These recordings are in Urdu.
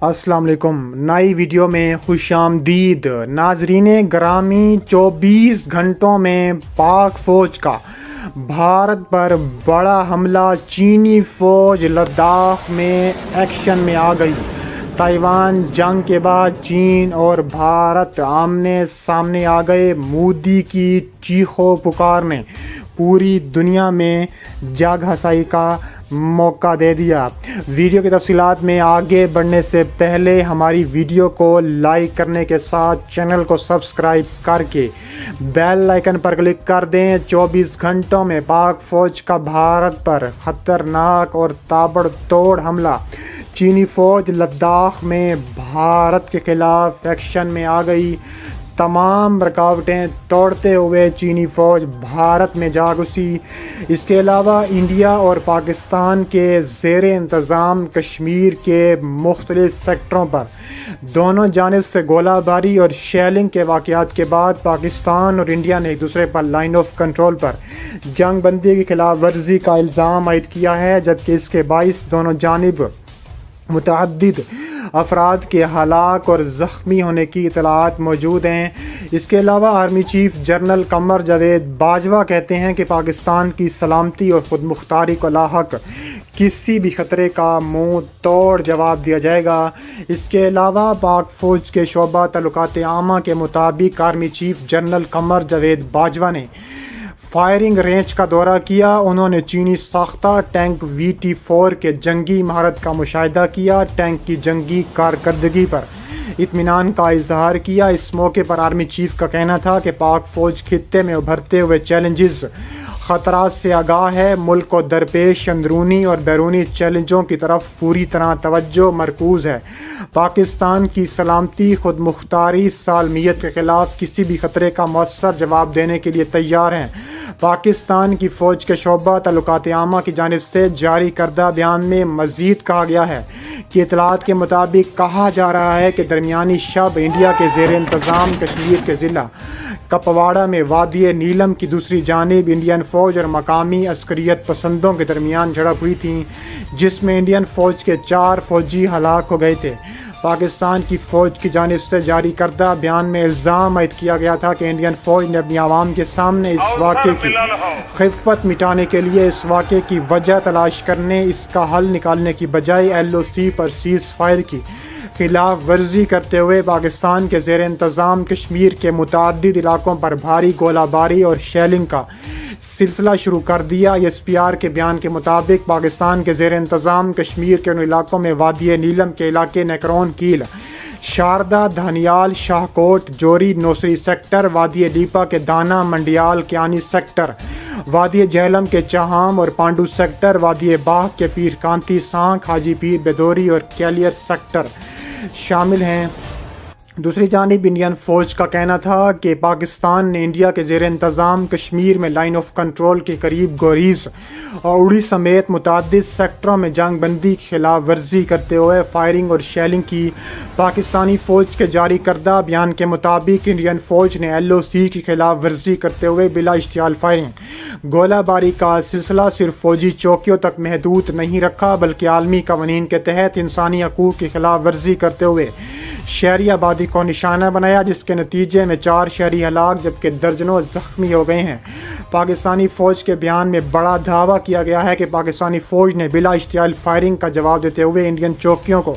السلام علیکم، نئی ویڈیو میں خوش آمدید ناظرین گرامی۔ 24 گھنٹوں میں پاک فوج کا بھارت پر بڑا حملہ، چینی فوج لداخ میں ایکشن میں آ گئی۔ تائیوان جنگ کے بعد چین اور بھارت آمنے سامنے آ گئے۔ مودی کی چیخو پکار نے پوری دنیا میں جگ ہنسائی کا موقع دے دیا۔ ویڈیو کی تفصیلات میں آگے بڑھنے سے پہلے ہماری ویڈیو کو لائک کرنے کے ساتھ چینل کو سبسکرائب کر کے بیل آئیکن پر کلک کر دیں۔ 24 گھنٹوں میں پاک فوج کا بھارت پر خطرناک اور تابڑ توڑ حملہ، چینی فوج لداخ میں بھارت کے خلاف ایکشن میں آ گئی۔ تمام رکاوٹیں توڑتے ہوئے چینی فوج بھارت میں جا گھسی۔ اس کے علاوہ انڈیا اور پاکستان کے زیر انتظام کشمیر کے مختلف سیکٹروں پر دونوں جانب سے گولہ باری اور شیلنگ کے واقعات کے بعد پاکستان اور انڈیا نے ایک دوسرے پر لائن آف کنٹرول پر جنگ بندی کی خلاف ورزی کا الزام عائد کیا ہے، جبکہ اس کے باعث دونوں جانب متعدد افراد کے ہلاک اور زخمی ہونے کی اطلاعات موجود ہیں۔ اس کے علاوہ army chief general Qamar Javed Bajwa کہتے ہیں کہ پاکستان کی سلامتی اور خود مختاری کو لاحق کسی بھی خطرے کا منہ توڑ جواب دیا جائے گا۔ اس کے علاوہ پاک فوج کے شعبہ تعلقات عامہ کے مطابق army chief general Qamar Javed Bajwa نے فائرنگ رینج کا دورہ کیا۔ انہوں نے چینی ساختہ ٹینک VT-4 کے جنگی مہارت کا مشاہدہ کیا، ٹینک کی جنگی کارکردگی پر اطمینان کا اظہار کیا۔ اس موقع پر آرمی چیف کا کہنا تھا کہ پاک فوج خطے میں ابھرتے ہوئے چیلنجز، خطرات سے آگاہ ہے، ملک کو درپیش اندرونی اور بیرونی چیلنجوں کی طرف پوری طرح توجہ مرکوز ہے۔ پاکستان کی سلامتی، خود مختاری، سالمیت کے خلاف کسی بھی خطرے کا مؤثر جواب دینے کے لیے تیار ہیں۔ پاکستان کی فوج کے شعبہ تعلقات عامہ کی جانب سے جاری کردہ بیان میں مزید کہا گیا ہے کہ اطلاعات کے مطابق کہا جا رہا ہے کہ درمیانی شب انڈیا کے زیر انتظام کشمیر کے ضلع کپواڑہ میں وادی نیلم کی دوسری جانب انڈین فوج اور مقامی عسکریت پسندوں کے درمیان جھڑپ ہوئی تھی، جس میں انڈین فوج کے 4 فوجی ہلاک ہو گئے تھے۔ پاکستان کی فوج کی جانب سے جاری کردہ بیان میں الزام عائد کیا گیا تھا کہ انڈین فوج نے اپنی عوام کے سامنے اس واقعے کی خفت مٹانے کے لیے اس واقعے کی وجہ تلاش کرنے، اس کا حل نکالنے کی بجائے LOC پر سیز فائر کی خلاف ورزی کرتے ہوئے پاکستان کے زیر انتظام کشمیر کے متعدد علاقوں پر بھاری گولہ باری اور شیلنگ کا سلسلہ شروع کر دیا۔ SPR کے بیان کے مطابق پاکستان کے زیر انتظام کشمیر کے ان علاقوں میں وادی نیلم کے علاقے نیکرون کیل، شاردا، دھانیال، شاہ کوٹ، جوری، نوسری سیکٹر، وادی لیپا کے دانا، منڈیال، کیانی سیکٹر، وادی جہلم کے چاہام اور پانڈو سیکٹر، وادی باغ کے پیر کانتی، سانک، حاجی پیر بیدوری اور کیلیر سیکٹر شامل ہیں۔ دوسری جانب انڈین فوج کا کہنا تھا کہ پاکستان نے انڈیا کے زیر انتظام کشمیر میں لائن آف کنٹرول کے قریب گوریز اور اڑی سمیت متعدد سیکٹروں میں جنگ بندی کی خلاف ورزی کرتے ہوئے فائرنگ اور شیلنگ کی۔ پاکستانی فوج کے جاری کردہ بیان کے مطابق انڈین فوج نے LOC کی خلاف ورزی کرتے ہوئے بلا اشتعال فائرنگ، گولہ باری کا سلسلہ صرف فوجی چوکیوں تک محدود نہیں رکھا بلکہ عالمی قوانین کے تحت انسانی حقوق کی خلاف ورزی کرتے ہوئے شہری آبادی کو نشانہ بنایا، جس کے نتیجے میں 4 شہری ہلاک جبکہ درجنوں زخمی ہو گئے ہیں۔ پاکستانی فوج کے بیان میں بڑا دعویٰ کیا گیا ہے کہ پاکستانی فوج نے بلا اشتعال فائرنگ کا جواب دیتے ہوئے انڈین چوکیوں کو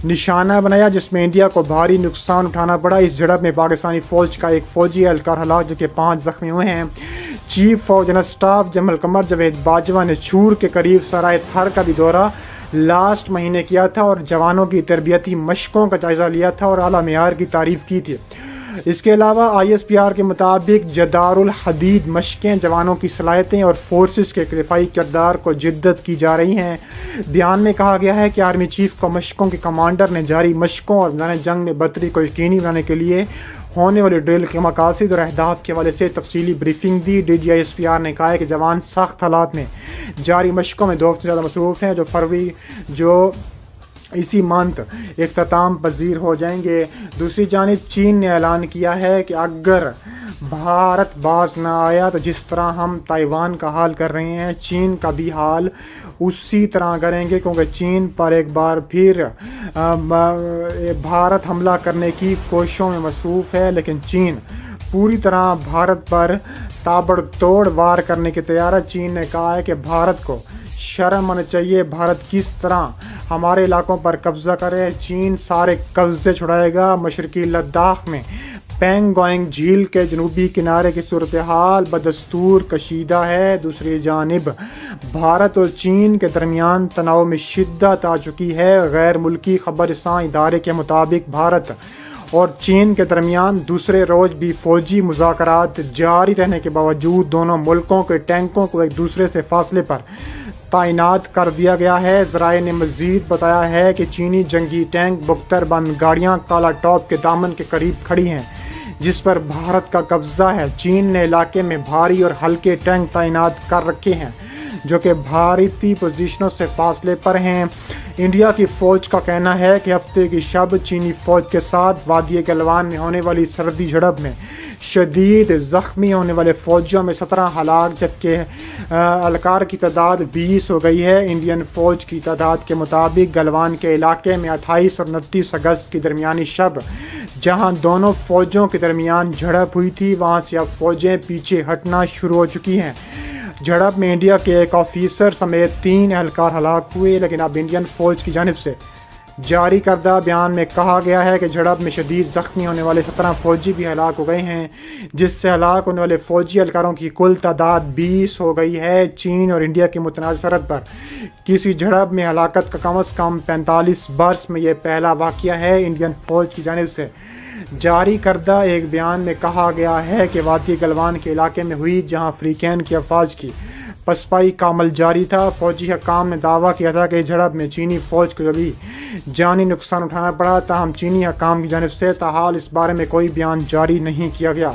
نشانہ بنایا، جس میں انڈیا کو بھاری نقصان اٹھانا پڑا۔ اس جھڑپ میں پاکستانی فوج کا ایک فوجی اہلکار ہلاک جبکہ 5 زخمی ہوئے ہیں۔ چیف فوج general staff general Qamar Javed Bajwa نے چھور کے قریب سرائے تھر کا بھی دورہ لاسٹ مہینے کیا تھا اور جوانوں کی تربیتی مشقوں کا جائزہ لیا تھا اور اعلیٰ معیار کی تعریف کی تھی۔ اس کے علاوہ ISPR کے مطابق جدار الحدید مشقیں جوانوں کی صلاحیتیں اور فورسز کے دفاعی کردار کو جدت کی جا رہی ہیں۔ بیان میں کہا گیا ہے کہ آرمی چیف کو مشقوں کے کمانڈر نے جاری مشقوں اور میدان جنگ میں برتری کو یقینی بنانے کے لیے ہونے والی ڈرل کے مقاصد اور اہداف کے حوالے سے تفصیلی بریفنگ دی۔ DG ISPR نے کہا ہے کہ جوان سخت حالات میں جاری مشقوں میں 2 ہفتے زیادہ مصروف ہیں، جو اسی منتھ اختتام پذیر ہو جائیں گے۔ دوسری جانب چین نے اعلان کیا ہے کہ اگر بھارت باز نہ آیا تو جس طرح ہم تائیوان کا حال کر رہے ہیں چین کا بھی حال اسی طرح کریں گے، کیونکہ چین پر ایک بار پھر بھارت حملہ کرنے کی کوششوں میں مصروف ہے، لیکن چین پوری طرح بھارت پر تابڑ توڑ وار کرنے کی تیار ہے۔ چین نے کہا ہے کہ بھارت کو شرم آنا چاہیے، بھارت کس طرح ہمارے علاقوں پر قبضہ کرے، چین سارے قبضے چھڑائے گا۔ مشرقی لداخ میں پینگ گوئنگ جھیل کے جنوبی کنارے کی صورتحال بدستور کشیدہ ہے۔ دوسری جانب بھارت اور چین کے درمیان تناؤ میں شدت آ چکی ہے۔ غیر ملکی خبر رساں ادارے کے مطابق بھارت اور چین کے درمیان دوسرے روز بھی فوجی مذاکرات جاری رہنے کے باوجود دونوں ملکوں کے ٹینکوں کو ایک دوسرے سے فاصلے پر تعینات کر دیا گیا ہے۔ ذرائع نے مزید بتایا ہے کہ چینی جنگی ٹینک بختر بند گاڑیاں کالا ٹاپ کے دامن کے قریب کھڑی ہیں، جس پر بھارت کا قبضہ ہے۔ چین نے علاقے میں بھاری اور ہلکے ٹینک تعینات کر رکھے ہیں جو کہ بھارتی پوزیشنوں سے فاصلے پر ہیں۔ انڈیا کی فوج کا کہنا ہے کہ ہفتے کی شب چینی فوج کے ساتھ وادی گلوان میں ہونے والی سرحدی جھڑپ میں شدید زخمی ہونے والے فوجیوں میں 17 ہلاک جبکہ اہلکار کی تعداد 20 ہو گئی ہے۔ انڈین فوج کی تعداد کے مطابق گلوان کے علاقے میں 28 اور 29 اگست کی درمیانی شب جہاں دونوں فوجوں کے درمیان جھڑپ ہوئی تھی وہاں سے اب فوجیں پیچھے ہٹنا شروع ہو چکی ہیں۔ جھڑپ میں انڈیا کے ایک آفیسر سمیت 3 اہلکار ہلاک ہوئے، لیکن اب انڈین فوج کی جانب سے جاری کردہ بیان میں کہا گیا ہے کہ جھڑپ میں شدید زخمی ہونے والے 17 فوجی بھی ہلاک ہو گئے ہیں، جس سے ہلاک ہونے والے فوجی اہلکاروں کی کل تعداد 20 ہو گئی ہے۔ چین اور انڈیا کی متنازع سرحد پر کسی جھڑپ میں ہلاکت کا کم از کم 45 برس میں یہ پہلا واقعہ ہے۔ انڈین فوج کی جانب سے جاری کردہ ایک بیان میں کہا گیا ہے کہ وادی گلوان کے علاقے میں ہوئی جہاں افریقین کی افواج کی پسپائی کا عمل جاری تھا۔ فوجی حکام نے دعویٰ کیا تھا کہ جھڑپ میں چینی فوج کو بھی جانی نقصان اٹھانا پڑا، تاہم چینی حکام کی جانب سے تاحال اس بارے میں کوئی بیان جاری نہیں کیا گیا۔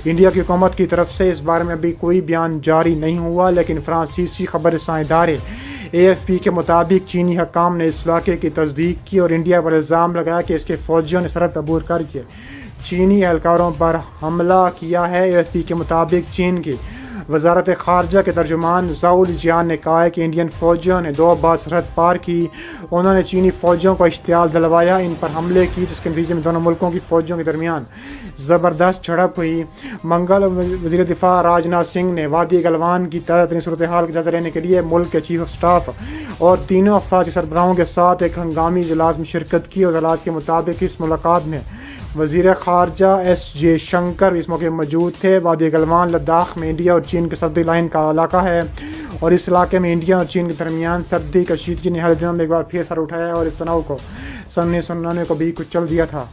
انڈیا کی حکومت کی طرف سے اس بارے میں ابھی کوئی بیان جاری نہیں ہوا، لیکن فرانسیسی خبر رساں ادارے AFP کے مطابق چینی حکام نے اس واقعے کی تصدیق کی اور انڈیا پر الزام لگایا کہ اس کے فوجیوں نے سرحد عبور کر کے چینی اہلکاروں پر حملہ کیا ہے۔ AFP کے مطابق چین کی وزارت خارجہ کے ترجمان زاؤ لیجیان نے کہا ہے کہ انڈین فوجیوں نے 2 بار سرحد پار کی، انہوں نے چینی فوجیوں کو اشتعال دلوایا، ان پر حملے کی، جس کے نتیجے میں دونوں ملکوں کی فوجیوں کے درمیان زبردست جھڑپ ہوئی۔ منگل وزیر دفاع راجناتھ سنگھ نے وادی گلوان کی تازہ ترین صورتحال کا جائزہ لینے کے لیے ملک کے چیف آف سٹاف اور تینوں افواج سربراہوں کے ساتھ ایک ہنگامی اجلاس میں شرکت کی اور حالات کے مطابق اس ملاقات میں وزیر خارجہ جے شنکر اس موقع موجود تھے۔ وادی گلوان لداخ میں انڈیا اور چین کے سرحدی لائن کا علاقہ ہے اور اس علاقے میں انڈیا اور چین کے درمیان سرحدی کشیدگی نے حال دنوں میں ایک بار پھر سر اٹھایا اور اس تناؤ کو 1999 کو بھی کچل دیا تھا۔